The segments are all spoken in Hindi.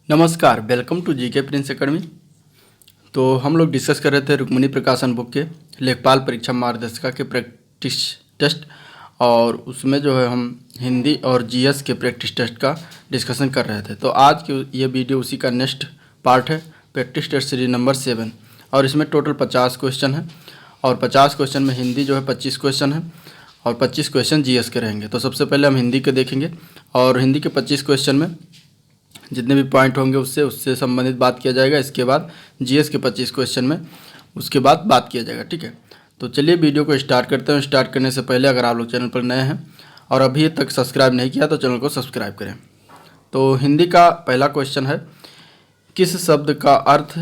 नमस्कार, welcome to GK Prince Academy. तो हम लोग डिस्कस कर रहे थे रुक्मिणी प्रकाशन बुक के लेखपाल परीक्षा मार्गदर्शिका के प्रैक्टिस टेस्ट, और उसमें जो है हम हिंदी और जीएस के प्रैक्टिस टेस्ट का डिस्कशन कर रहे थे। तो आज की ये वीडियो उसी का नेक्स्ट पार्ट है, प्रैक्टिस टेस्ट सीरीज नंबर 7, और इसमें टोटल 50 क्वेश्चन है, और 50 क्वेश्चन में हिंदी जो है 25 क्वेश्चन है और 25 क्वेश्चन जीएस के रहेंगे। तो सबसे पहले हम हिंदी के देखेंगे, और हिंदी के 25 क्वेश्चन में जितने भी पॉइंट होंगे उससे संबंधित बात किया जाएगा। इसके बाद जीएस के 25 क्वेश्चन में उसके बाद बात किया जाएगा। ठीक है, तो चलिए वीडियो को स्टार्ट करते हैं। स्टार्ट करने से पहले अगर आप लोग चैनल पर नए हैं और अभी तक सब्सक्राइब नहीं किया तो चैनल को सब्सक्राइब करें। तो हिंदी का पहला क्वेश्चन है, किस शब्द का अर्थ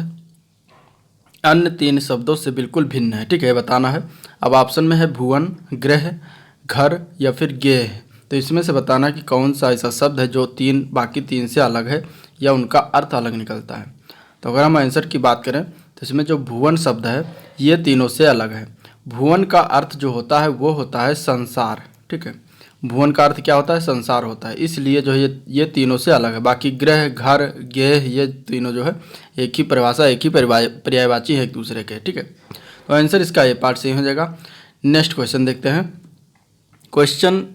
अन्य 3 शब्दों से बिल्कुल भिन्न है? ठीक है, बताना है। अब ऑप्शन में है भुवन, ग्रह, घर या फिर गेह। तो इसमें से बताना कि कौन सा ऐसा शब्द है जो बाकी तीन से अलग है या उनका अर्थ अलग निकलता है। तो अगर हम आंसर की बात करें तो इसमें जो भुवन शब्द है ये तीनों से अलग है। भुवन का अर्थ जो होता है वो होता है संसार। ठीक है, भुवन का अर्थ क्या होता है? संसार होता है, इसलिए जो है ये तीनों से अलग है। बाकी ग्रह, घर, गेह ये तीनों जो है एक ही परिभाषा, एक ही पर्यायवाची है एक दूसरे के। ठीक है, तो आंसर इसका ये पार्ट सही हो जाएगा। नेक्स्ट क्वेश्चन देखते हैं। क्वेश्चन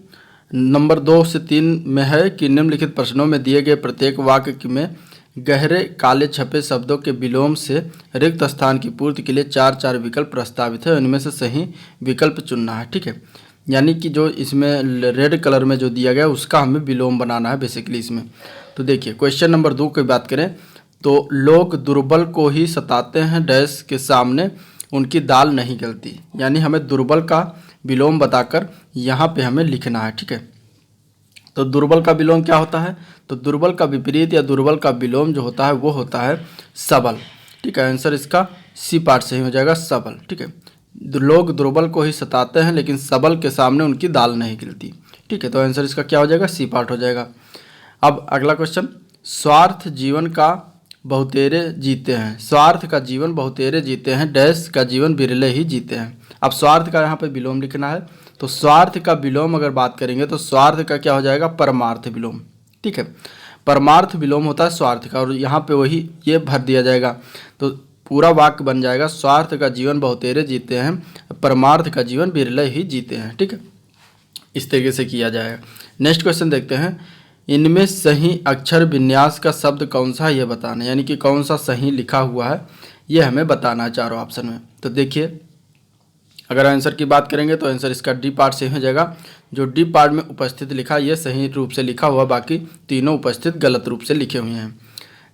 नंबर 2 से 3 में है कि निम्नलिखित प्रश्नों में दिए गए प्रत्येक वाक्य में गहरे काले छपे शब्दों के विलोम से रिक्त स्थान की पूर्ति के लिए 4 विकल्प प्रस्तावित है, उनमें से सही विकल्प चुनना है। ठीक है, यानी कि जो इसमें रेड कलर में जो दिया गया उसका हमें विलोम बनाना है बेसिकली इसमें। तो देखिए क्वेश्चन नंबर 2 की बात करें तो लोग दुर्बल को ही सताते हैं डैश के सामने उनकी दाल नहीं गलती, यानी हमें दुर्बल का विलोम बताकर यहाँ पे हमें लिखना है। ठीक है, तो दुर्बल का विलोम क्या होता है? तो दुर्बल का विपरीत या दुर्बल का विलोम जो होता है वो होता है सबल। ठीक है, आंसर इसका सी पार्ट सही हो जाएगा, सबल। ठीक है, लोग दुर्बल को ही सताते हैं लेकिन सबल के सामने उनकी दाल नहीं गिरती। ठीक है, तो आंसर इसका क्या हो जाएगा? सी पार्ट हो जाएगा। अब अगला क्वेश्चन, स्वार्थ जीवन का बहुतेरे जीते हैं। स्वार्थ का जीवन बहुतेरे जीते हैं डैश का जीवन बिरले ही जीते हैं। अब स्वार्थ का यहाँ पे विलोम लिखना है, तो स्वार्थ का विलोम अगर बात करेंगे तो स्वार्थ का क्या हो जाएगा? परमार्थ विलोम। ठीक है, परमार्थ विलोम होता है स्वार्थ का, और यहाँ पे वही ये भर दिया जाएगा तो पूरा वाक्य बन जाएगा, स्वार्थ का जीवन बहुतेरे जीते हैं, परमार्थ का जीवन बिरले ही जीते हैं। ठीक है, इस तरीके से किया जाएगा। नेक्स्ट क्वेश्चन देखते हैं, इनमें सही अक्षर विन्यास का शब्द कौन सा है ये बताना, यानी कि कौन सा सही लिखा हुआ है ये हमें बताना है चारों ऑप्शन में। तो देखिए अगर आंसर की बात करेंगे तो आंसर इसका डी पार्ट सही हो जाएगा। जो डी पार्ट में उपस्थित लिखा ये सही रूप से लिखा हुआ, बाकी तीनों उपस्थित गलत रूप से लिखे हुए हैं।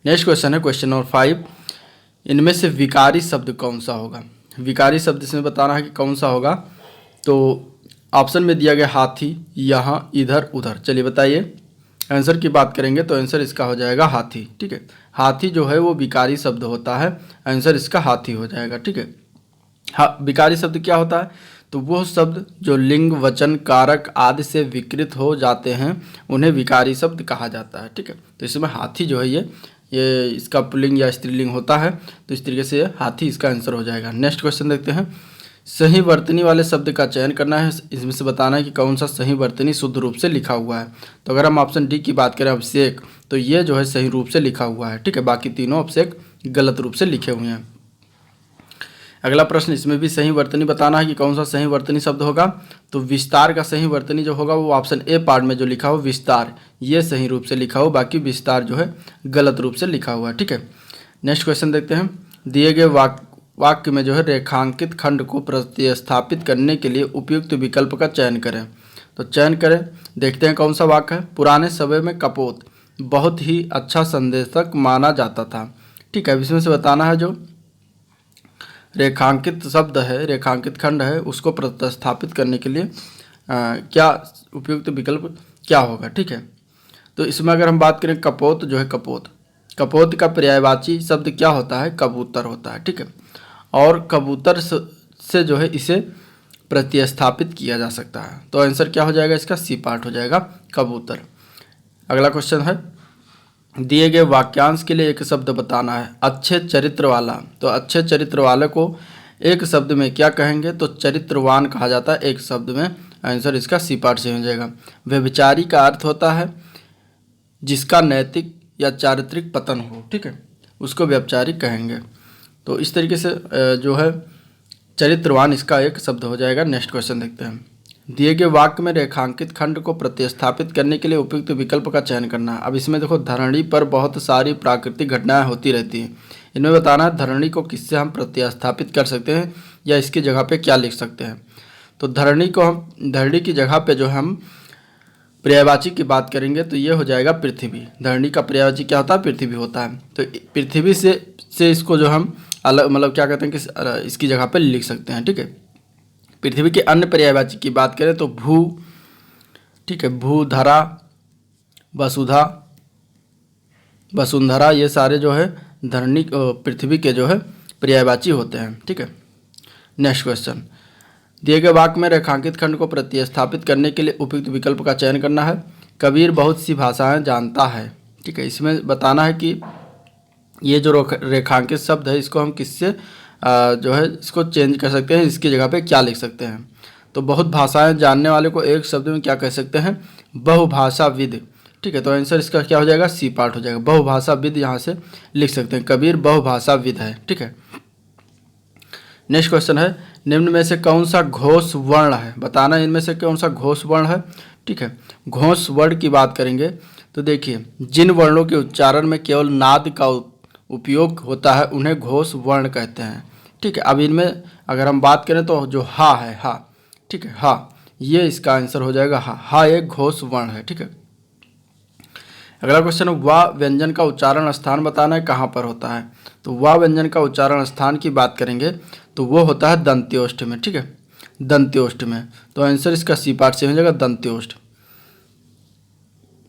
नेक्स्ट क्वेश्चन है क्वेश्चन नंबर 5, इनमें से विकारी शब्द कौन सा होगा? विकारी शब्द इसमें बताना है कि कौन सा होगा। तो ऑप्शन में दिया गया हाथी, यहाँ, इधर, उधर। चलिए बताइए, आंसर की बात करेंगे तो आंसर इसका हो जाएगा हाथी। ठीक है, हाथी जो है वो विकारी शब्द होता है, आंसर इसका हाथी हो जाएगा। ठीक है, हाँ, विकारी शब्द क्या होता है? तो वो शब्द जो लिंग, वचन, कारक आदि से विकृत हो जाते हैं उन्हें विकारी शब्द कहा जाता है। ठीक है, तो इसमें हाथी जो है ये इसका पुल्लिंग या स्त्रीलिंग होता है, तो इस तरीके से हाथी इसका आंसर हो जाएगा। नेक्स्ट क्वेश्चन देखते हैं, सही वर्तनी वाले शब्द का चयन करना है, इसमें से बताना है कि कौन सा सही वर्तनी शुद्ध रूप से लिखा हुआ है। तो अगर हम ऑप्शन डी की बात करें अभिषेक, तो ये जो है सही रूप से लिखा हुआ है। ठीक है, बाकी तीनों अभिषेक गलत रूप से लिखे हुए हैं। अगला प्रश्न, इसमें भी सही वर्तनी बताना है कि कौन सा सही वर्तनी शब्द होगा। तो विस्तार का सही वर्तनी जो होगा वो ऑप्शन ए पार्ट में जो लिखा हो विस्तार, ये सही रूप से लिखा हो, बाकी विस्तार जो है गलत रूप से लिखा हुआ है। ठीक है, नेक्स्ट क्वेश्चन देखते हैं, दिए गए वाक्य में जो है रेखांकित खंड को प्रतिस्थापित करने के लिए उपयुक्त विकल्प का चयन करें। तो चयन करें, देखते हैं कौन सा वाक्य है। पुराने समय में कपोत बहुत ही अच्छा संदेशक माना जाता था। ठीक है, इसमें से बताना है जो रेखांकित शब्द है, रेखांकित खंड है, उसको प्रतिस्थापित करने के लिए क्या उपयुक्त विकल्प क्या होगा। ठीक है, तो इसमें अगर हम बात करें कपोत जो है, कपोत का पर्यायवाची शब्द क्या होता है? कबूतर होता है। ठीक है, और कबूतर से जो है इसे प्रतिस्थापित किया जा सकता है, तो आंसर क्या हो जाएगा? इसका सी पार्ट हो जाएगा, कबूतर। अगला क्वेश्चन है, दिए गए वाक्यांश के लिए एक शब्द बताना है, अच्छे चरित्र वाला। तो अच्छे चरित्र वाले को एक शब्द में क्या कहेंगे? तो चरित्रवान कहा जाता है एक शब्द में, आंसर इसका सी पार्ट से हो जाएगा। व्यभिचारी का अर्थ होता है जिसका नैतिक या चारित्रिक पतन हो, ठीक है, उसको व्यभिचारिक कहेंगे। तो इस तरीके से जो है चरित्रवान इसका एक शब्द हो जाएगा। नेक्स्ट क्वेश्चन देखते हैं। दिए गए वाक्य में रेखांकित खंड को प्रतिस्थापित करने के लिए उपयुक्त विकल्प का चयन करना है। अब इसमें देखो, धरणी पर बहुत सारी प्राकृतिक घटनाएं होती रहती हैं। इनमें बताना है धरणी को किससे हम प्रतिस्थापित कर सकते हैं या इसकी जगह पे क्या लिख सकते हैं। तो धरणी की जगह पे जो हम पर्यायवाची की बात करेंगे तो ये हो जाएगा पृथ्वी। धरणी का पर्यायवाची क्या होता है? पृथ्वी होता है। तो पृथ्वी से इसको जो हम अलग मतलब क्या कहते हैं कि इसकी जगह पे लिख सकते हैं, ठीक है। पृथ्वी के अन्य पर्यायवाची की बात करें तो भू, ठीक है, भू, धरा, वसुधा, वसुंधरा, ये सारे जो है धरणी पृथ्वी के जो है पर्यायवाची होते हैं, ठीक है। Next question. दिए गए वाक्य में रेखांकित खंड को प्रतिस्थापित करने के लिए उपयुक्त विकल्प का चयन करना है। कबीर बहुत सी भाषाएं जानता है, ठीक है। इसमें बताना है कि ये जो रेखांकित शब्द है इसको हम किससे जो है इसको चेंज कर सकते हैं, इसकी जगह पे क्या लिख सकते हैं। तो बहुत भाषाएं जानने वाले को एक शब्द में क्या कह सकते हैं? बहुभाषाविद, ठीक है। तो आंसर इसका क्या हो जाएगा? सी पार्ट हो जाएगा। बहुभाषाविद यहाँ से लिख सकते हैं, कबीर बहुभाषाविद है, ठीक है। नेक्स्ट क्वेश्चन है, निम्न में से कौन सा घोष वर्ण है? बताना इनमें से कौन सा घोष वर्ण है, ठीक है। घोष वर्ण की बात करेंगे तो देखिए, जिन वर्णों के उच्चारण में केवल नाद का उपयोग होता है उन्हें घोष वर्ण कहते हैं, ठीक है। अब इनमें अगर हम बात करें तो जो हा है, हा, ठीक है, हा, ये इसका आंसर हो जाएगा। हा एक घोष वर्ण है, ठीक है। अगला क्वेश्चन, वाह व्यंजन का उच्चारण स्थान बताना है, कहाँ पर होता है? तो वाह व्यंजन का उच्चारण स्थान की बात करेंगे तो वो होता है दंत्योष्ठ में, ठीक है, दंत्योष्ठ में। तो आंसर इसका सी पार्ट से हो जाएगा, दंत्योष्ठ।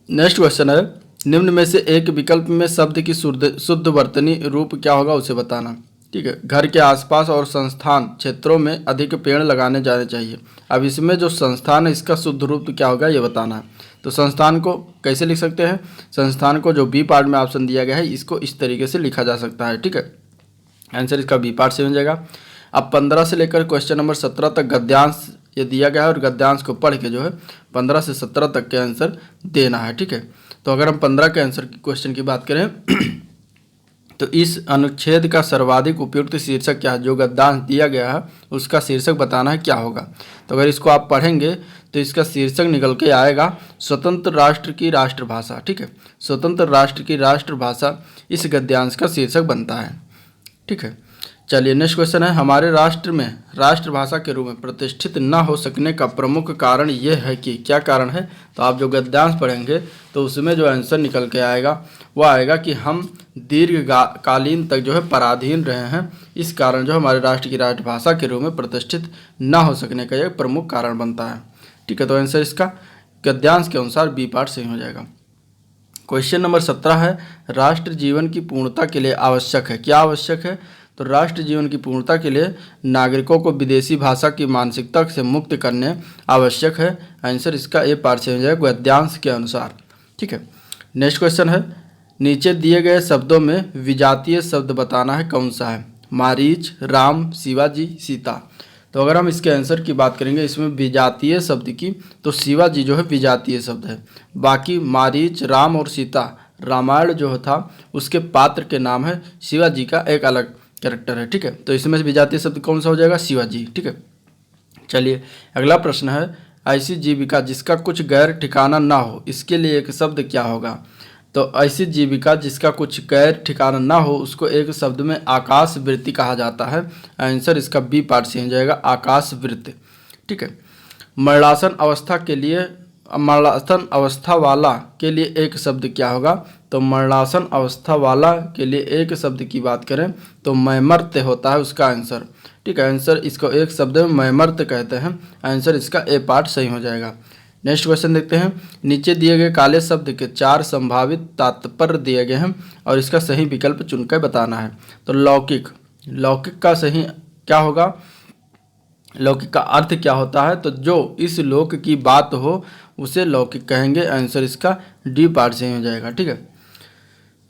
नेक्स्ट क्वेश्चन है, निम्न में से एक विकल्प में शब्द की शुद्ध वर्तनी रूप क्या होगा उसे बताना, ठीक है। घर के आसपास और संस्थान क्षेत्रों में अधिक पेड़ लगाने जाने चाहिए। अब इसमें जो संस्थान है इसका शुद्ध रूप क्या होगा ये बताना है। तो संस्थान को कैसे लिख सकते हैं? संस्थान को जो बी पार्ट में ऑप्शन दिया गया है इसको इस तरीके से लिखा जा सकता है, ठीक है। आंसर इसका बी पार्ट से हो जाएगा। अब 15 से लेकर क्वेश्चन नंबर 17 तक गद्यांश ये दिया गया है और गद्यांश को पढ़ के जो है 15 से 17 तक के आंसर देना है, ठीक है। तो अगर हम 15 के आंसर की क्वेश्चन की बात करें तो इस अनुच्छेद का सर्वाधिक उपयुक्त शीर्षक क्या है? जो गद्यांश दिया गया है उसका शीर्षक बताना है क्या होगा। तो अगर इसको आप पढ़ेंगे तो इसका शीर्षक निकल के आएगा स्वतंत्र राष्ट्र की राष्ट्रभाषा, ठीक है। स्वतंत्र राष्ट्र की राष्ट्रभाषा इस गद्यांश का शीर्षक बनता है, ठीक है। चलिए नेक्स्ट क्वेश्चन है, हमारे राष्ट्र में राष्ट्रभाषा के रूप में प्रतिष्ठित न हो सकने का प्रमुख कारण ये है कि, क्या कारण है? तो आप जो गद्यांश पढ़ेंगे तो उसमें जो आंसर निकल के आएगा वो आएगा कि हम दीर्घकालीन तक जो है पराधीन रहे हैं, इस कारण जो हमारे राष्ट्र की राष्ट्रभाषा के रूप में प्रतिष्ठित न हो सकने का यह प्रमुख कारण बनता है, ठीक है। तो आंसर इसका गद्यांश के अनुसार बी पार्ट सही हो जाएगा। क्वेश्चन नंबर 17 है, राष्ट्र जीवन की पूर्णता के लिए आवश्यक है, क्या आवश्यक है? तो राष्ट्र जीवन की पूर्णता के लिए नागरिकों को विदेशी भाषा की मानसिकता से मुक्त करने आवश्यक है। आंसर इसका ए पार्ट से हो जाएगा गद्यांश के अनुसार, ठीक है। नेक्स्ट क्वेश्चन है, नीचे दिए गए शब्दों में विजातीय शब्द बताना है कौन सा है? मारीच, राम, शिवाजी, सीता। तो अगर हम इसके आंसर की बात करेंगे इसमें विजातीय शब्द की तो शिवाजी जो है विजातीय शब्द है। बाकी मारीच, राम और सीता रामायण जो था उसके पात्र के नाम है, शिवाजी का एक अलग कैरेक्टर है, ठीक है। तो इसमें से विजातीय शब्द कौन सा हो जाएगा? शिवाजी, ठीक है। चलिए अगला प्रश्न है, ऐसी जीविका जिसका कुछ गैर ठिकाना ना हो इसके लिए एक शब्द क्या होगा? तो ऐसी जीविका जिसका कुछ गैर ठिकाना ना हो उसको एक शब्द में आकाश वृत्ति कहा जाता है। आंसर इसका बी पार्ट से हो जाएगा आकाश वृत्ति, ठीक है। मरणासन अवस्था के लिए मरणासन अवस्था वाला के लिए एक शब्द क्या होगा? तो मरणासन अवस्था वाला के लिए एक शब्द की बात करें तो मैमर्त्य होता है उसका आंसर, ठीक है। आंसर इसको एक शब्द में मैमर्त्य कहते हैं। आंसर इसका ए पार्ट सही हो जाएगा। नेक्स्ट क्वेश्चन देखते हैं, नीचे दिए गए काले शब्द के 4 संभावित तात्पर्य दिए गए हैं और इसका सही विकल्प चुनकर बताना है। तो लौकिक, लौकिक का सही क्या होगा? लौकिक का अर्थ क्या होता है? तो जो इस लोक की बात हो उसे लौकिक कहेंगे। आंसर इसका डी पार्ट से हो जाएगा, ठीक है।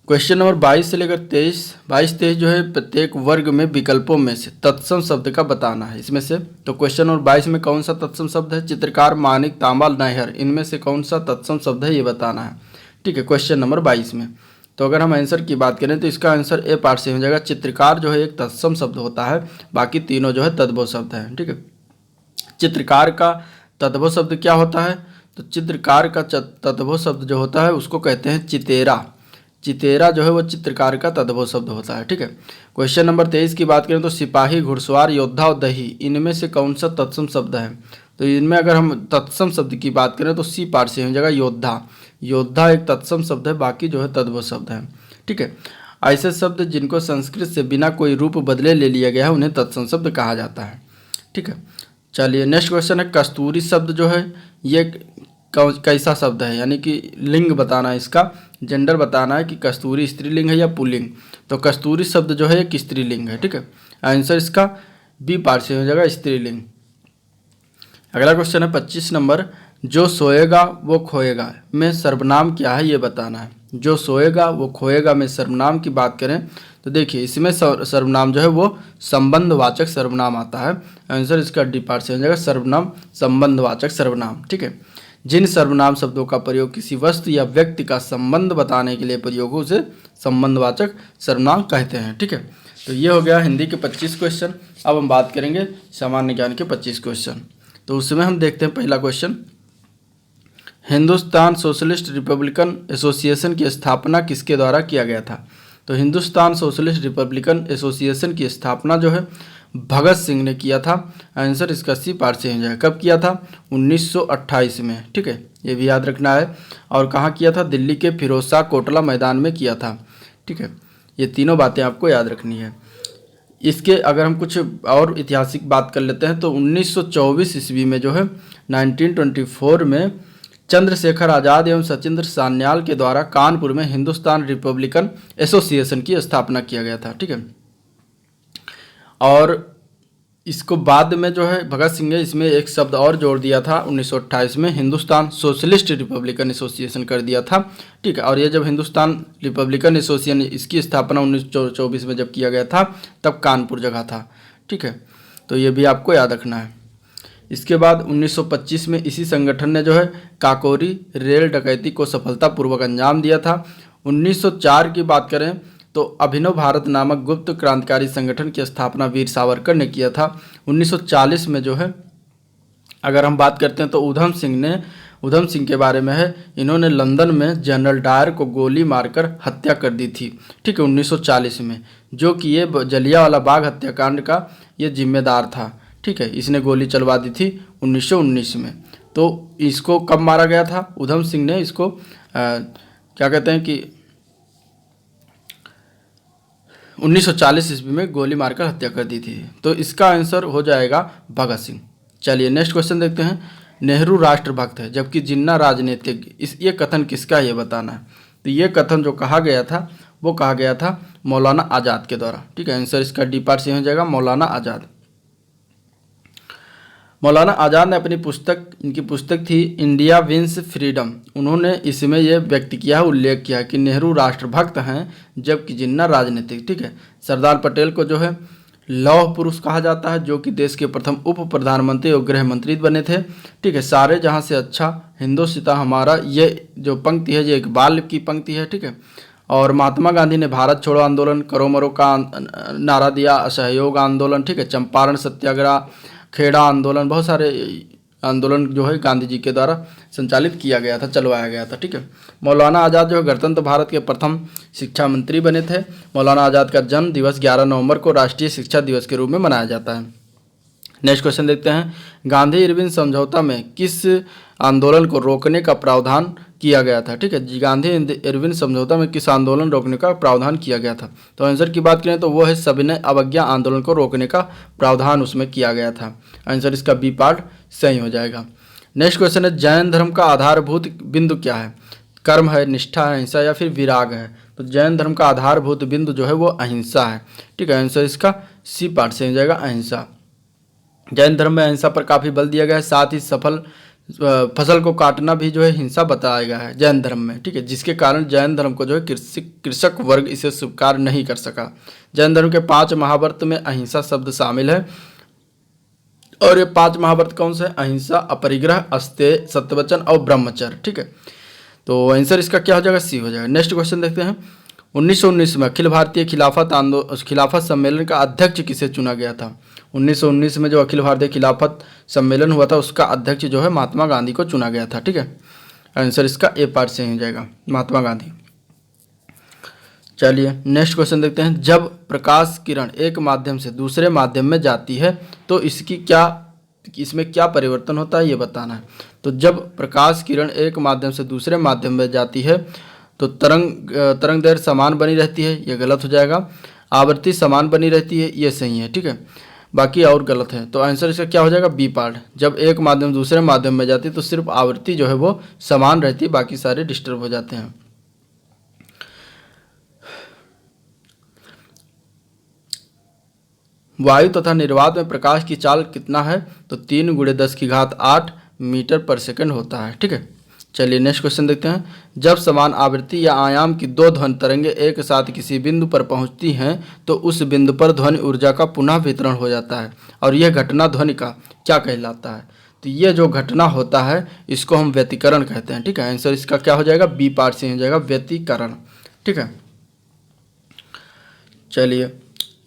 क्वेश्चन नंबर 22 से लेकर 22-23 जो है प्रत्येक वर्ग में विकल्पों में से तत्सम शब्द का बताना है इसमें से। तो क्वेश्चन नंबर 22 में कौन सा तत्सम शब्द है? चित्रकार, मानिक, तांबा, नहर, इनमें से कौन सा तत्सम शब्द है ये बताना है, ठीक है। क्वेश्चन नंबर 22 में तो अगर हम आंसर की बात करें तो इसका आंसर ए पार्ट से हो जाएगा। चित्रकार जो है एक तत्सम शब्द होता है, बाकी तीनों जो है तद्भव शब्द हैं। ठीक है, चित्रकार का तद्भव शब्द क्या होता है? तो चित्रकार का तद्भव शब्द जो होता है उसको कहते हैं चितेरा। चितेरा जो है वो चित्रकार का तद्भव शब्द होता है। ठीक है, क्वेश्चन नंबर 23 की बात करें तो सिपाही, घुड़सवार, योद्धा और दही, इनमें से कौन सा तत्सम शब्द है? तो इनमें अगर हम तत्सम शब्द की बात करें तो सी पार्ट से हो जाएगा योद्धा। योद्धा एक तत्सम शब्द है, बाकी जो है तद्भव शब्द है। ठीक है, ऐसे शब्द जिनको संस्कृत से बिना कोई रूप बदले ले लिया गया है उन्हें तत्सम शब्द कहा जाता है। ठीक है, चलिए नेक्स्ट क्वेश्चन है कस्तूरी शब्द जो है ये कैसा शब्द है, यानी कि लिंग बताना है, इसका जेंडर बताना है कि कस्तूरी स्त्रीलिंग है या पुल्लिंग। तो कस्तूरी शब्द जो है एक स्त्रीलिंग है। ठीक है, आंसर इसका बी पार्ट से हो जाएगा स्त्रीलिंग। अगला क्वेश्चन है 25 नंबर, जो सोएगा वो खोएगा में सर्वनाम क्या है ये बताना है। जो सोएगा वो खोएगा में सर्वनाम की बात करें तो देखिए इसमें सर्वनाम जो है वो संबंधवाचक सर्वनाम आता है। आंसर इसका डी पार्ट से हो जाएगा सर्वनाम, संबंधवाचक सर्वनाम। ठीक है, जिन सर्वनाम शब्दों का प्रयोग किसी वस्तु या व्यक्ति का संबंध बताने के लिए प्रयोग हो उसे संबंधवाचक सर्वनाम कहते हैं। ठीक है, तो ये हो गया हिंदी के 25 क्वेश्चन। अब हम बात करेंगे सामान्य ज्ञान के 25 क्वेश्चन। तो उसमें हम देखते हैं पहला question, Hindustan socialist Republican association की स्थापना किसके द्वारा किया गया था? तो हिंदुस्तान सोशलिस्ट रिपब्लिकन एसोसिएशन की स्थापना जो है भगत सिंह ने किया था। आंसर इसका सी पार्ट से हो जाएगा। कब किया था? 1928 में। ठीक है, ये भी याद रखना है। और कहाँ किया था? दिल्ली के फिरोज शाह कोटला मैदान में किया था। ठीक है, ये तीनों बातें आपको याद रखनी है। इसके अगर हम कुछ और ऐतिहासिक बात कर लेते हैं तो 1924 ईस्वी में जो है 1924 में चंद्रशेखर आज़ाद एवं सचिंद्र सान्याल के द्वारा कानपुर में हिंदुस्तान रिपब्लिकन एसोसिएशन की स्थापना किया गया था। ठीक है, और इसको बाद में जो है भगत सिंह ने इसमें एक शब्द और जोड़ दिया था 1928 में, हिंदुस्तान सोशलिस्ट रिपब्लिकन एसोसिएशन कर दिया था। ठीक है, और ये जब हिंदुस्तान रिपब्लिकन एसोसिएशन इसकी स्थापना 1924 में जब किया गया था तब कानपुर जगह था। ठीक है, तो ये भी आपको याद रखना है। इसके बाद 1925 में इसी संगठन ने जो है काकोरी रेल डकैती को सफलतापूर्वक अंजाम दिया था। 1904 की बात करें तो अभिनव भारत नामक गुप्त क्रांतिकारी संगठन की स्थापना वीर सावरकर ने किया था। 1940 में जो है अगर हम बात करते हैं तो उधम सिंह के बारे में है, इन्होंने लंदन में जनरल डायर को गोली मारकर हत्या कर दी थी। ठीक है, 1940 में, जो कि ये जलियांवाला बाग हत्याकांड का ये जिम्मेदार था। ठीक है, इसने गोली चलवा दी थी 1919 में। तो इसको कब मारा गया था? उधम सिंह ने इसको क्या कहते हैं कि 1940 ईस्वी में गोली मारकर हत्या कर दी थी। तो इसका आंसर हो जाएगा भगत सिंह। चलिए नेक्स्ट क्वेश्चन देखते हैं, नेहरू राष्ट्रभक्त है जबकि जिन्ना राजनीतिज्ञ, ये कथन किसका है ये बताना है। तो ये कथन जो कहा गया था वो कहा गया था मौलाना आज़ाद के द्वारा। ठीक है, आंसर इसका डी पार्ट से हो जाएगा मौलाना आज़ाद। मौलाना आज़ाद ने अपनी पुस्तक, इनकी पुस्तक थी इंडिया विंस फ्रीडम, उन्होंने इसमें यह व्यक्त किया है, उल्लेख किया कि नेहरू राष्ट्रभक्त हैं जबकि जिन्ना राजनीतिक। ठीक है, सरदार पटेल को जो है लौह पुरुष कहा जाता है, जो कि देश के प्रथम उप प्रधानमंत्री और गृह मंत्री बने थे। ठीक है, सारे जहां से अच्छा हिंदुस्तान हमारा, ये जो पंक्ति है ये इकबाल की पंक्ति है। ठीक है, और महात्मा गांधी ने भारत छोड़ो आंदोलन, करो मरो का नारा दिया, असहयोग आंदोलन, ठीक है, चंपारण सत्याग्रह, खेड़ा आंदोलन, बहुत सारे आंदोलन जो है गांधी जी के द्वारा संचालित किया गया था, चलवाया गया था। ठीक है, मौलाना आज़ाद जो है गणतंत्र भारत के प्रथम शिक्षा मंत्री बने थे। मौलाना आज़ाद का जन्म दिवस 11 नवंबर को राष्ट्रीय शिक्षा दिवस के रूप में मनाया जाता है। नेक्स्ट क्वेश्चन देखते हैं, गांधी इरविन समझौता में किस आंदोलन को रोकने का प्रावधान किया गया था? ठीक है, गांधी इरविन समझौता में किस आंदोलन रोकने का प्रावधान किया गया था? तो आंसर की बात करें तो वो है सविनय अवज्ञा आंदोलन को रोकने का प्रावधान उसमें किया गया था। आंसर इसका बी पार्ट सही हो जाएगा। नेक्स्ट क्वेश्चन है, जैन धर्म का आधारभूत बिंदु क्या है? कर्म है, निष्ठा है, अहिंसा या फिर विराग है? तो जैन धर्म का आधारभूत बिंदु जो है वो अहिंसा है। ठीक है, आंसर इसका सी पार्ट से हो जाएगा अहिंसा। जैन धर्म में अहिंसा पर काफ़ी बल दिया गया है, साथ ही फसल को काटना भी जो है हिंसा बताया गया है जैन धर्म में। ठीक है, जिसके कारण जैन धर्म को जो है कृषक वर्ग इसे स्वीकार नहीं कर सका। जैन धर्म के 5 महाव्रत में अहिंसा शब्द शामिल है, और ये 5 महाव्रत कौन से? अहिंसा, अपरिग्रह, अस्तेय, सत्यवचन और ब्रह्मचर्य। ठीक है, तो आंसर इसका क्या हो जाएगा? सी हो जाएगा। नेक्स्ट क्वेश्चन देखते हैं, 1919 में अखिल भारतीय खिलाफत सम्मेलन का अध्यक्ष किसे चुना गया था? 1919 में जो अखिल भारतीय खिलाफत सम्मेलन हुआ था उसका अध्यक्ष जो है महात्मा गांधी को चुना गया था। ठीक है, आंसर इसका ए पार्ट से हो जाएगा, महात्मा गांधी। चलिए नेक्स्ट क्वेश्चन देखते हैं। जब प्रकाश किरण एक माध्यम से दूसरे माध्यम में जाती है तो इसमें क्या परिवर्तन होता है ये बताना है। तो जब प्रकाश किरण एक माध्यम से दूसरे माध्यम में जाती है तो तरंग दैर्घ्य समान बनी रहती है, ये गलत हो जाएगा। आवृत्ति समान बनी रहती है, ये सही है। ठीक है, बाकी और गलत है। तो आंसर इसका क्या हो जाएगा? B part. जब एक माध्यम दूसरे माध्यम में जाती है तो सिर्फ आवृत्ति जो है वो समान रहती है, बाकी सारे डिस्टर्ब हो जाते हैं। वायु तथा निर्वात में प्रकाश की चाल कितना है? तो 3 × 10⁸ मीटर पर सेकंड होता है। ठीक है, चलिए नेक्स्ट क्वेश्चन देखते हैं। जब समान आवृत्ति या आयाम की 2 ध्वनि तरंगें एक साथ किसी बिंदु पर पहुंचती हैं तो उस बिंदु पर ध्वनि ऊर्जा का पुनः वितरण हो जाता है और यह घटना ध्वनि का क्या कहलाता है? तो ये जो घटना होता है इसको हम व्यतिकरण कहते हैं। ठीक है, आंसर इसका क्या हो जाएगा? बी पार्ट से हो जाएगा, व्यतिकरण। ठीक है, चलिए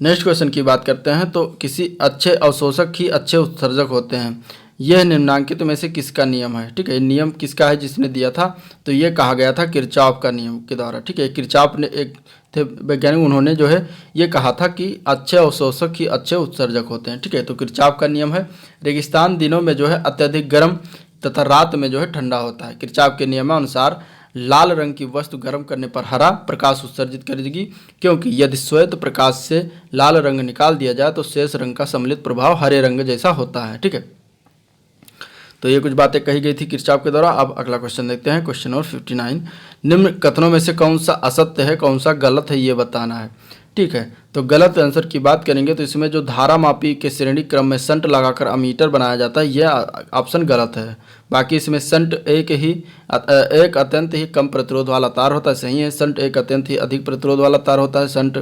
नेक्स्ट क्वेश्चन की बात करते हैं। तो किसी अच्छे अवशोषक ही अच्छे उत्सर्जक होते हैं, यह निम्नांकित में से किसका नियम है? ठीक है, नियम किसका है जिसने दिया था? तो ये कहा गया था किरचॉफ का नियम के द्वारा। ठीक है, किरचॉफ ने एक थे वैज्ञानिक, उन्होंने जो है ये कहा था कि अच्छे अवशोषक ही अच्छे उत्सर्जक होते हैं। ठीक है, तो किरचॉफ का नियम है। रेगिस्तान दिनों में जो है अत्यधिक गर्म तथा रात में जो है ठंडा होता है। किरचॉफ के नियमानुसार लाल रंग की वस्तु गर्म करने पर हरा प्रकाश उत्सर्जित करेगी, क्योंकि यदि श्वेत प्रकाश से लाल रंग निकाल दिया जाए तो शेष रंग का सम्मिलित प्रभाव हरे रंग जैसा होता है। ठीक है, तो ये कुछ बातें कही गई थी किरचॉफ के द्वारा। अब अगला क्वेश्चन देखते हैं, क्वेश्चन नंबर 59। निम्न कथनों में से कौन सा असत्य है, कौन सा गलत है, ये बताना है। ठीक है, तो गलत आंसर की बात करेंगे तो इसमें जो धारा मापी के श्रेणी क्रम में संट लगाकर अमीटर बनाया जाता है, यह ऑप्शन गलत है। बाकी इसमें संट एक अत्यंत ही कम प्रतिरोध वाला तार होता है, सही है। संट एक अत्यंत ही अधिक प्रतिरोध वाला तार होता है। संट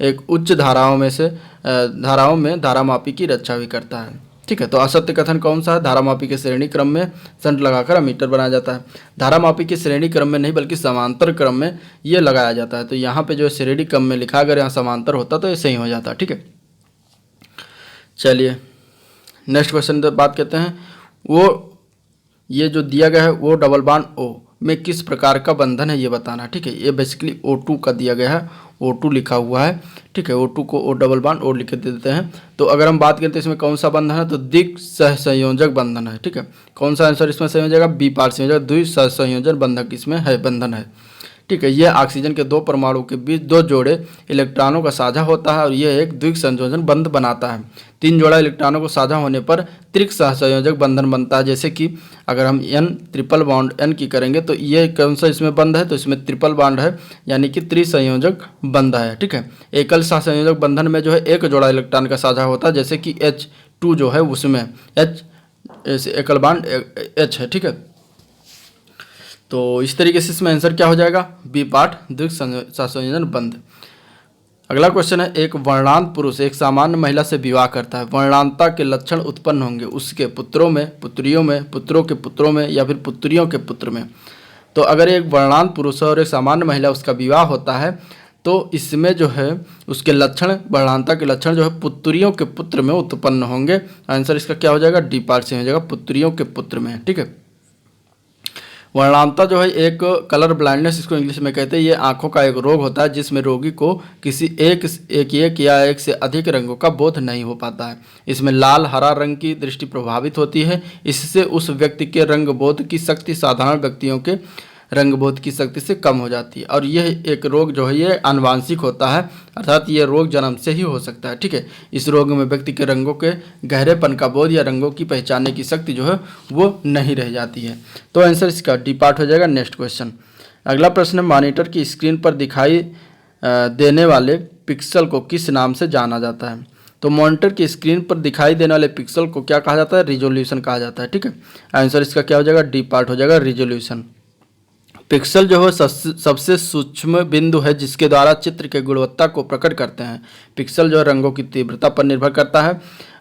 एक उच्च धाराओं में धारा मापी की रक्षा भी करता है। ठीक है, तो असत्य कथन कौन सा है? धारा मापी के श्रेणी क्रम में संट लगाकर अमीटर बनाया जाता है। धारा मापी के श्रेणी क्रम में नहीं बल्कि समांतर क्रम में ये लगाया जाता है। तो यहाँ पे जो श्रेणी क्रम में लिखा, अगर यहाँ समांतर होता तो ये सही हो जाता। ठीक है, चलिए नेक्स्ट क्वेश्चन बात करते हैं। वो ये जो दिया गया है वो डबल बॉन्ड O में किस प्रकार का बंधन है ये बताना। ठीक है, ये बेसिकली O2 का दिया गया है, O2 लिखा हुआ है। ठीक है, O2 को O डबल बॉन्ड O लिख के दे देते हैं। तो अगर हम बात करते हैं इसमें कौन सा बंधन है, तो द्वि सहसंयोजक बंधन है। ठीक है, कौन सा आंसर इसमें सही हो जाएगा? बी पार्ट से हो जाएगा, द्वि सहसंयोजन बंधक इसमें है, बंधन है। ठीक है, यह ऑक्सीजन के 2 परमाणु के बीच 2 जोड़े इलेक्ट्रॉनों का साझा होता है और यह एक द्विक संयोजन बंध बनाता है। 3 जोड़ा इलेक्ट्रॉनों को साझा होने पर त्रिक सहसंयोजक बंधन बनता है। जैसे कि अगर हम N ट्रिपल बॉन्ड N की करेंगे तो ये कौन सा इसमें बंध है? तो इसमें ट्रिपल बॉन्ड है, यानी कि त्रिसंयोजक बंध है। ठीक है, एकल सहसंयोजक बंधन में जो है एक जोड़ा इलेक्ट्रॉन का साझा होता है, जैसे कि H2 जो है उसमें H एकल बॉन्ड H है। ठीक है, तो इस तरीके से इसमें आंसर क्या हो जाएगा? बी पार्ट, द्विक सहसंयोजन बंध। अगला क्वेश्चन है, एक वर्णांत पुरुष एक सामान्य महिला से विवाह करता है, वर्णांतता के लक्षण उत्पन्न होंगे उसके पुत्रों में, पुत्रियों में, पुत्रों के पुत्रों में या फिर पुत्रियों के पुत्र में। तो अगर एक वर्णांत पुरुष और एक सामान्य महिला उसका विवाह होता है तो इसमें जो है उसके लक्षण, वर्णांतता के लक्षण जो है पुत्रियों के पुत्र में उत्पन्न होंगे। आंसर इसका क्या हो जाएगा? डी पार्ट से हो जाएगा, पुत्रियों के पुत्र में। ठीक है, वर्णांतता जो है एक कलर ब्लाइंडनेस इसको इंग्लिश में कहते हैं। ये आंखों का एक रोग होता है जिसमें रोगी को किसी एक या एक से अधिक रंगों का बोध नहीं हो पाता है। इसमें लाल हरा रंग की दृष्टि प्रभावित होती है। इससे उस व्यक्ति के रंग बोध की शक्ति साधारण व्यक्तियों के रंग बोध की शक्ति से कम हो जाती है और यह एक रोग जो है ये आनुवांशिक होता है, अर्थात ये रोग जन्म से ही हो सकता है। ठीक है, इस रोग में व्यक्ति के रंगों के गहरेपन का बोध या रंगों की पहचानने की शक्ति जो है वो नहीं रह जाती है। तो आंसर इसका डी पार्ट हो जाएगा। नेक्स्ट क्वेश्चन, अगला प्रश्न है, मॉनिटर की स्क्रीन पर दिखाई देने वाले पिक्सल को किस नाम से जाना जाता है? तो मॉनिटर की स्क्रीन पर दिखाई देने वाले पिक्सल को क्या कहा जाता है? रिजोल्यूशन कहा जाता है। ठीक है, आंसर इसका क्या हो जाएगा? डी पार्ट हो जाएगा, रिजोल्यूशन। पिक्सल जो है सबसे सूक्ष्म बिंदु है जिसके द्वारा चित्र के गुणवत्ता को प्रकट करते हैं। पिक्सल जो है रंगों की तीव्रता पर निर्भर करता है।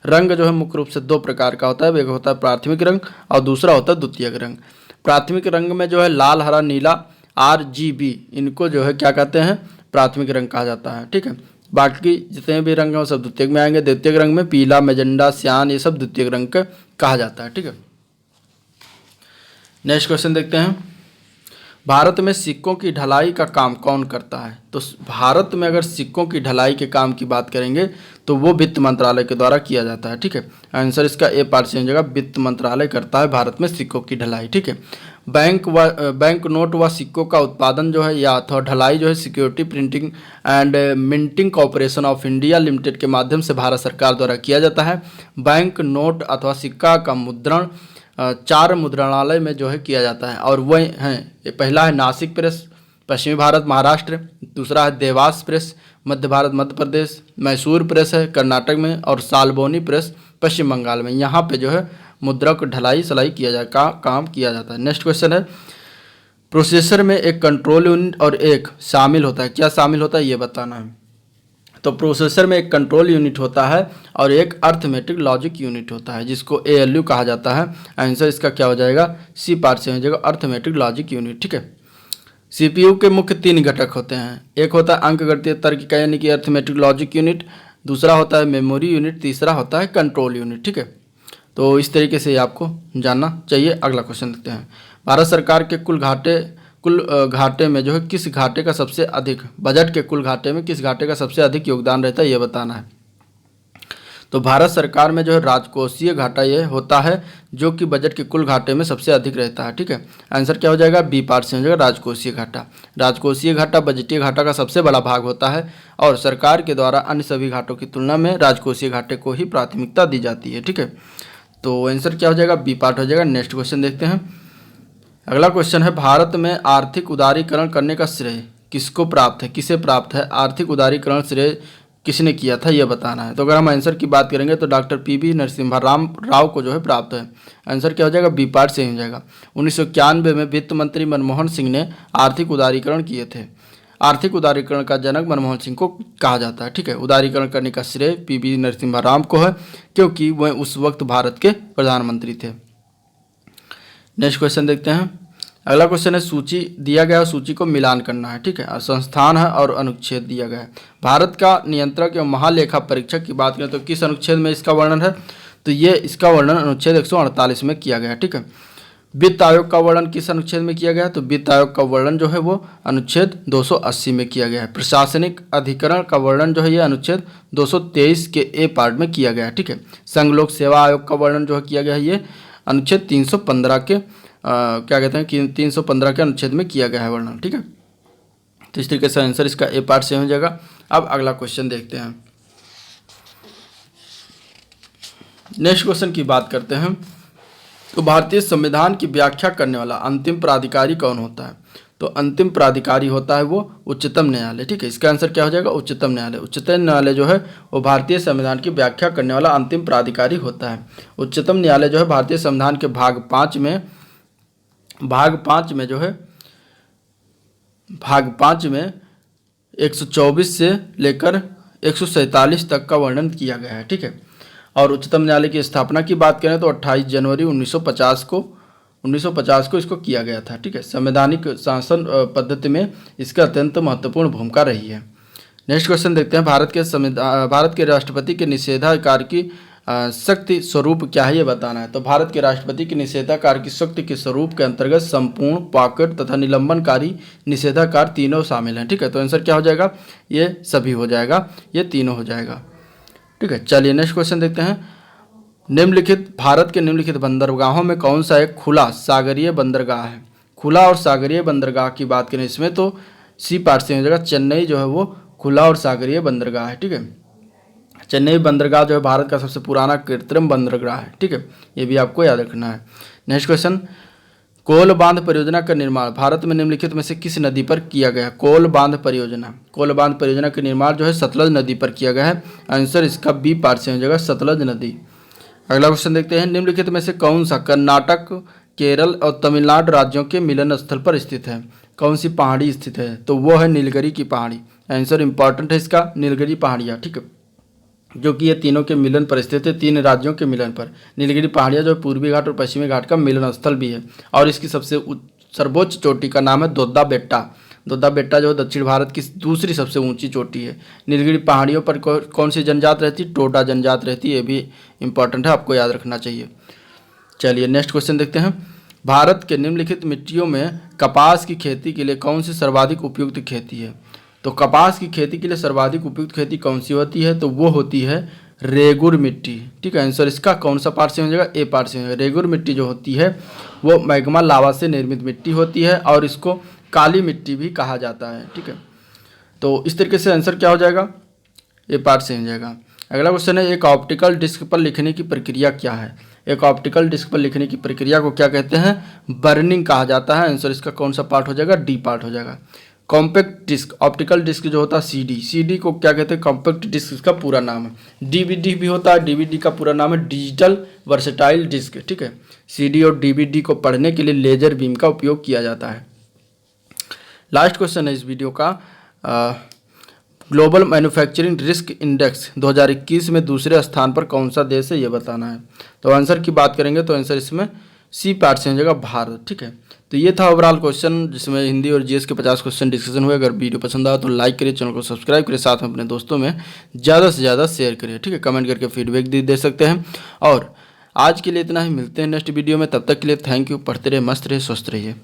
रंग जो है मुख्य रूप से 2 प्रकार का होता है, एक होता है प्राथमिक रंग और दूसरा होता है द्वितीयक रंग। प्राथमिक रंग में जो है लाल हरा नीला RGB, इनको जो है क्या कहते हैं? प्राथमिक रंग कहा जाता है। ठीक है, बाकी जितने भी रंग हैं वो सब द्वितीयक में आएंगे। द्वितीयक रंग में पीला, मैजेंडा, सियान, ये सब द्वितीयक रंग कहा जाता है। ठीक है, नेक्स्ट क्वेश्चन देखते हैं, भारत में सिक्कों की ढलाई का काम कौन करता है? तो भारत में अगर सिक्कों की ढलाई के काम की बात करेंगे तो वो वित्त मंत्रालय के द्वारा किया जाता है। ठीक है, आंसर इसका ए पार्ट से हो जाएगा, वित्त मंत्रालय करता है भारत में सिक्कों की ढलाई। ठीक है, बैंक नोट व सिक्कों का उत्पादन जो है या अथवा ढलाई जो है security printing and minting corporation of India limited के माध्यम से भारत सरकार द्वारा किया जाता है। बैंक नोट अथवा सिक्का का मुद्रण 4 मुद्रणालय में जो है किया जाता है और वह हैं, पहला है नासिक प्रेस पश्चिमी भारत महाराष्ट्र, दूसरा है देवास प्रेस मध्य भारत मध्य प्रदेश, मैसूर प्रेस है कर्नाटक में और सालबोनी प्रेस पश्चिम बंगाल में। यहाँ पे जो है मुद्रा को ढलाई सलाई किया काम किया जाता है। नेक्स्ट क्वेश्चन है, प्रोसेसर में एक कंट्रोल यूनिट और एक शामिल होता है, क्या शामिल होता है ये बताना है। तो प्रोसेसर में एक कंट्रोल यूनिट होता है और एक अर्थमेटिक लॉजिक यूनिट होता है जिसको ALU कहा जाता है। आंसर इसका क्या हो जाएगा, सी पार्ट से हो जाएगा, अर्थमेटिक लॉजिक यूनिट। ठीक है, CPU के मुख्य 3 घटक होते हैं, एक होता है अंकगणितीय तर्क यानी कि अर्थमेटिक लॉजिक यूनिट, दूसरा होता है मेमोरी यूनिट, तीसरा होता है कंट्रोल यूनिट। ठीक है, तो इस तरीके से आपको जानना चाहिए। अगला क्वेश्चन देखते हैं, भारत सरकार के कुल घाटे में जो है किस घाटे का सबसे अधिक, बजट के कुल घाटे में किस घाटे का सबसे अधिक योगदान रहता है ये बताना है। तो भारत सरकार में जो है राजकोषीय घाटा ये होता है जो कि बजट के कुल घाटे में सबसे अधिक रहता है। ठीक है, आंसर क्या हो जाएगा, बी पार्ट से हो जाएगा, राजकोषीय घाटा। राजकोषीय घाटा बजटीय घाटा का सबसे बड़ा भाग होता है और सरकार के द्वारा अन्य सभी घाटों की तुलना में राजकोषीय घाटे को ही प्राथमिकता दी जाती है। ठीक है, तो आंसर क्या हो जाएगा, बी पार्ट हो जाएगा। नेक्स्ट क्वेश्चन देखते हैं, अगला क्वेश्चन है, भारत में आर्थिक उदारीकरण करने का श्रेय किसको प्राप्त है, किसे प्राप्त है, आर्थिक उदारीकरण श्रेय किसने किया था ये बताना है। तो अगर हम आंसर की बात करेंगे तो डॉक्टर PV नरसिम्हा राव को जो है प्राप्त है। आंसर क्या हो जाएगा, बी पार्ट से ही हो जाएगा। 1991 में वित्त मंत्री मनमोहन सिंह ने आर्थिक उदारीकरण किए थे। आर्थिक उदारीकरण का जनक मनमोहन सिंह को कहा जाता है। ठीक है, उदारीकरण करने का श्रेय PV नरसिम्हा राव को है क्योंकि वह उस वक्त भारत के प्रधानमंत्री थे। नेक्स्ट क्वेश्चन देखते हैं, अगला क्वेश्चन है, सूची दिया गया सूची को मिलान करना है। ठीक है, और संस्थान है और अनुच्छेद दिया गया है। भारत का नियंत्रक एवं महालेखा परीक्षक की बात करें तो किस अनुच्छेद में इसका वर्णन है, तो ये इसका वर्णन अनुच्छेद 148 में किया गया है। ठीक है, वित्त आयोग का वर्णन किस अनुच्छेद में किया गया है, तो वित्त आयोग का वर्णन जो है वो अनुच्छेद 280 में किया गया है। प्रशासनिक अधिकरण का वर्णन जो है ये अनुच्छेद 223 के ए पार्ट में किया गया है। ठीक है, संघ लोक सेवा आयोग का वर्णन जो है किया गया है ये अनुच्छेद 315 के क्या कहते हैं कि 315 के अनुच्छेद में किया गया है वर्णन। ठीक है, तो इस तरीके से आंसर इसका ए पार्ट से हो जाएगा। अब अगला क्वेश्चन देखते हैं, नेक्स्ट क्वेश्चन की बात करते हैं, तो भारतीय संविधान की व्याख्या करने वाला अंतिम प्राधिकारी कौन होता है, तो अंतिम प्राधिकारी होता है वो उच्चतम न्यायालय। ठीक है, इसका आंसर क्या हो जाएगा, उच्चतम न्यायालय। उच्चतम न्यायालय जो है वो भारतीय संविधान की व्याख्या करने वाला अंतिम प्राधिकारी होता है। उच्चतम न्यायालय जो है भारतीय संविधान के भाग 5 में 124 से लेकर 147 तक का वर्णन किया गया है। ठीक है, और उच्चतम न्यायालय की स्थापना की बात करें तो 28 जनवरी 1950 को इसको किया गया था। ठीक है, संवैधानिक शासन पद्धति में इसका अत्यंत महत्वपूर्ण भूमिका रही है। नेक्स्ट क्वेश्चन देखते हैं, भारत के राष्ट्रपति के निषेधाधिकार की शक्ति स्वरूप क्या है ये बताना है। तो भारत के राष्ट्रपति के निषेधाधिकार की शक्ति के स्वरूप के अंतर्गत संपूर्ण, पॉकेट तथा निलंबनकारी निषेधाधिकार तीनों शामिल हैं। ठीक है, तो आंसर क्या हो जाएगा, ये सभी हो जाएगा, ये तीनों हो जाएगा। ठीक है, चलिए नेक्स्ट क्वेश्चन देखते हैं, भारत के निम्नलिखित बंदरगाहों में कौन सा एक खुला सागरीय बंदरगाह है। खुला और सागरीय बंदरगाह की बात करें इसमें तो सी पार्ट से हो जाएगा, चेन्नई जो है वो खुला और सागरीय बंदरगाह है। ठीक है, चेन्नई बंदरगाह जो है भारत का सबसे पुराना कृत्रिम बंदरगाह है। ठीक है, ये भी आपको याद रखना है। नेक्स्ट क्वेश्चन, कोल बांध परियोजना का निर्माण भारत में निम्नलिखित में से किस नदी पर किया गया। कोल बांध परियोजना का निर्माण जो है सतलज नदी पर किया गया है। आंसर इसका बी पार्ट से हो जाएगा, सतलज नदी। अगला क्वेश्चन देखते हैं, निम्नलिखित में से कौन सा कर्नाटक, केरल और तमिलनाडु राज्यों के मिलन स्थल पर स्थित है। कौन सी पहाड़ी स्थित है, तो वो है नीलगिरी की पहाड़ी। आंसर इंपॉर्टेंट है इसका, नीलगिरी पहाड़ियाँ। ठीक है, जो कि ये तीनों के मिलन पर स्थित है, 3 राज्यों के मिलन पर। नीलगिरी पहाड़ियाँ जो पूर्वी घाट और पश्चिमी घाट का मिलन स्थल भी है और इसकी सबसे सर्वोच्च चोटी का नाम है दोद्दा बेट्टा। दोदा बेट्टा जो दक्षिण भारत की दूसरी सबसे ऊंची चोटी है। नीलगिरी पहाड़ियों पर कौन सी जनजात रहती है? टोडा जनजात रहती है। ये भी इंपॉर्टेंट है, आपको याद रखना चाहिए। चलिए नेक्स्ट क्वेश्चन देखते हैं। भारत के निम्नलिखित मिट्टियों में कपास की खेती के लिए कौन सी सर्वाधिक उपयुक्त खेती है? तो कपास की खेती के लिए सर्वाधिक उपयुक्त खेती कौन सी होती है? तो वो होती है रेगुर मिट्टी। ठीक है, आंसर इसका कौन सा पार्ट से हो जाएगा? ए पार्ट से हो जाएगा। रेगुर मिट्टी जो होती है वो मैग्मा लावा से निर्मित मिट्टी होती है और इसको काली मिट्टी भी कहा जाता है। ठीक है, तो इस तरीके से आंसर क्या हो जाएगा? ए पार्ट से हो जाएगा। अगला क्वेश्चन है, एक ऑप्टिकल डिस्क पर लिखने की प्रक्रिया क्या है? एक ऑप्टिकल डिस्क पर लिखने की प्रक्रिया को क्या कहते हैं? बर्निंग कहा जाता है। आंसर इसका कौन सा पार्ट हो जाएगा? डी पार्ट हो जाएगा। कॉम्पैक्ट डिस्क, ऑप्टिकल डिस्क जो होता है सीडी, सीडी को क्या कहते हैं? कॉम्पैक्ट डिस्क इसका पूरा नाम है। डीवीडी भी होता है, डीवीडी का पूरा नाम है डिजिटल वर्सेटाइल डिस्क। ठीक है, सीडी और डीवीडी को पढ़ने के लिए लेजर बीम का उपयोग किया जाता है। लास्ट क्वेश्चन है इस वीडियो का, ग्लोबल मैन्युफैक्चरिंग रिस्क इंडेक्स 2021 में दूसरे स्थान पर कौन सा देश है, ये बताना है। तो आंसर की बात करेंगे तो आंसर इसमें सी पार्ट से हो जाएगा, भारत। ठीक है, तो ये था ओवरऑल क्वेश्चन जिसमें हिंदी और जीएस के 50 क्वेश्चन डिस्कशन हुए। अगर वीडियो पसंद आया तो लाइक करिए, चैनल को सब्सक्राइब करिए, साथ में अपने दोस्तों में ज़्यादा से ज़्यादा शेयर करिए। ठीक है, कमेंट करके फीडबैक दे सकते हैं। और आज के लिए इतना ही, मिलते हैं नेक्स्ट वीडियो में। तब तक के लिए थैंक यू। पढ़ते रहिए, मस्त रहिए, स्वस्थ रहिए।